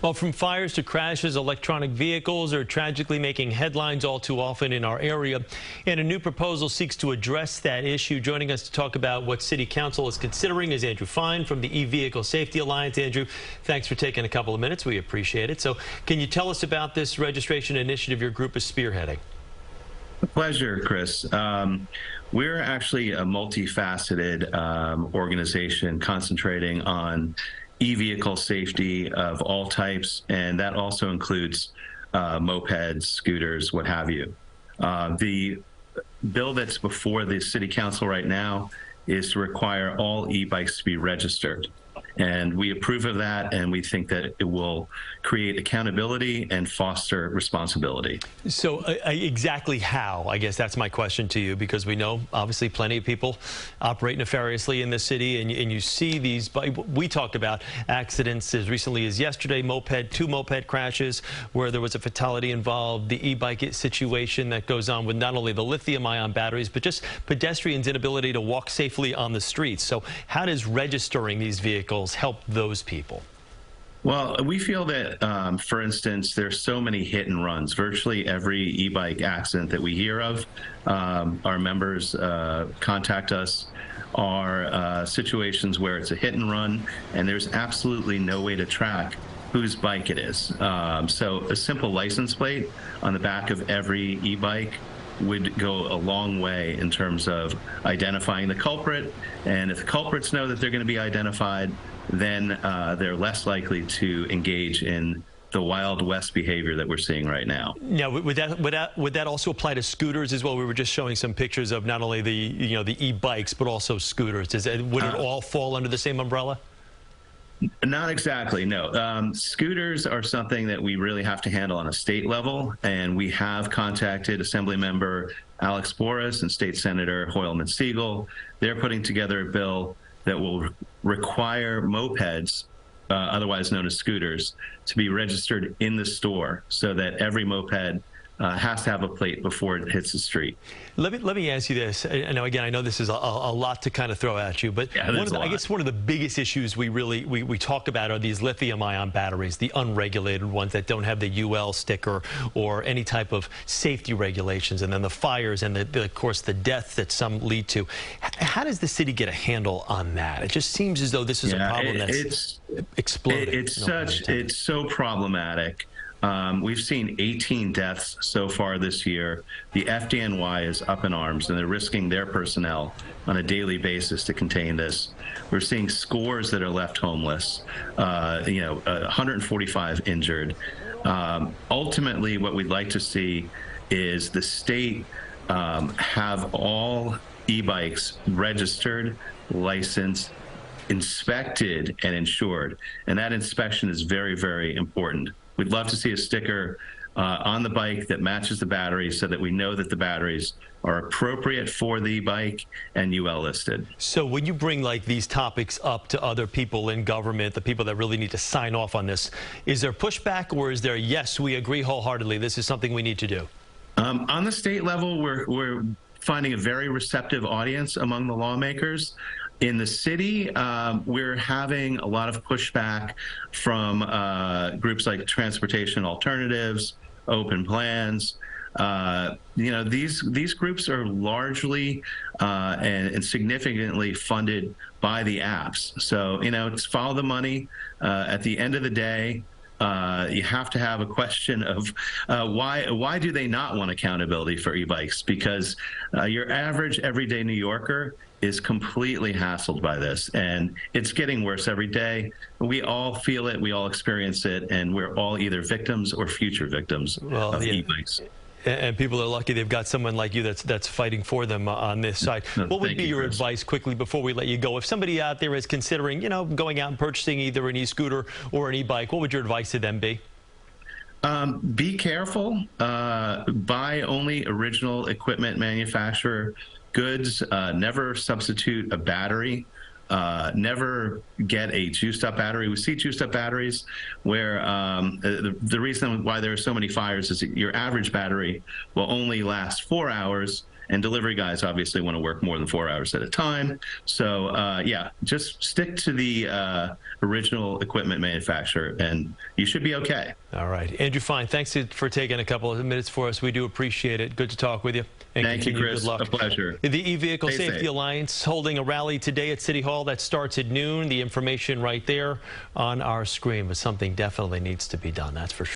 Well, from fires to crashes, electronic vehicles are tragically making headlines all too often in our area. And a new proposal seeks to address that issue. Joining us to talk about what City Council is considering is Andrew Fine from the E-Vehicle Safety Alliance. Andrew, thanks for taking a couple of minutes. We appreciate it. So can you tell us about this registration initiative your group is spearheading? Pleasure, Chris. We're actually a multifaceted organization concentrating on e-vehicle safety of all types, and that also includes mopeds, scooters, what have you. The bill that's before the City Council right now is to require all e-bikes to be registered. And we approve of that, and we think that it will create accountability and foster responsibility. So exactly how? I guess that's my question to you, because we know obviously plenty of people operate nefariously in the city, and you see these. We talked about accidents as recently as yesterday, two moped crashes where there was a fatality involved, the e-bike situation that goes on with not only the lithium-ion batteries, but just pedestrians' inability to walk safely on the streets. So how does registering these vehicles help those people? Well, we feel that, for instance, there's so many hit and runs. Virtually every e-bike accident that we hear of, our members contact us, are situations where it's a hit and run, and there's absolutely no way to track whose bike it is. So a simple license plate on the back of every e-bike would go a long way in terms of identifying the culprit. And if the culprits know that they're going to be identified, then they're less likely to engage in the Wild West behavior that we're seeing right now. Now, would that also apply to scooters as well? We were just showing some pictures of not only the e-bikes, but also scooters. Would it all fall under the same umbrella? Not exactly, no. Scooters are something that we really have to handle on a state level, and we have contacted Assemblymember Alex Boris and State Senator Hoylman-Siegel. They're putting together a bill that will require mopeds, otherwise known as scooters, to be registered in the store so that every moped has to have a plate before it hits the street. Let me ask you this. I know this is a lot to kind of throw at you, but yeah, I guess one of the biggest issues we talk about are these lithium-ion batteries, the unregulated ones that don't have the UL sticker or any type of safety regulations, and then the fires and of course the death that some lead to. How does the city get a handle on that? It just seems as though this is a problem that's exploding. It's so problematic. We've seen 18 deaths so far this year. The FDNY is up in arms, and they're risking their personnel on a daily basis to contain this. We're seeing scores that are left homeless, 145 injured. Ultimately, what we'd like to see is the state have all e-bikes registered, licensed, inspected, and insured. And that inspection is very, very important. We'd love to see a sticker on the bike that matches the batteries so that we know that the batteries are appropriate for the bike and UL listed. So when you bring these topics up to other people in government, the people that really need to sign off on this, is there pushback, or is there, yes, we agree wholeheartedly, this is something we need to do? On the state level, we're finding a very receptive audience among the lawmakers. In the city, we're having a lot of pushback from groups like Transportation Alternatives, Open Plans. These groups are largely and significantly funded by the apps. So, it's follow the money. At the end of the day, you have to have a question of why do they not want accountability for e-bikes? Because your average everyday New Yorker is completely hassled by this, and it's getting worse every day. We all feel it, we all experience it, and we're all either victims or future victims of e-bikes. And people are lucky they've got someone like you that's fighting for them on this side. What would be your advice, quickly, before we let you go? If somebody out there is considering, going out and purchasing either an e-scooter or an e-bike, what would your advice to them be? Be careful. Buy only original equipment manufacturer goods. Never substitute a battery. Never get a juiced up battery. We see juiced up batteries where the reason why there are so many fires is that your average battery will only last 4 hours, and delivery guys obviously want to work more than 4 hours at a time. So yeah, just stick to the original equipment manufacturer, and you should be okay. All right, Andrew Fine, thanks for taking a couple of minutes for us. We do appreciate it. Good to talk with you. And thank you, Chris. Good luck. A pleasure. The E-Vehicle Stay Safety safe. Alliance holding a rally today at City Hall that starts at noon. The information right there on our screen, but something definitely needs to be done. That's for sure.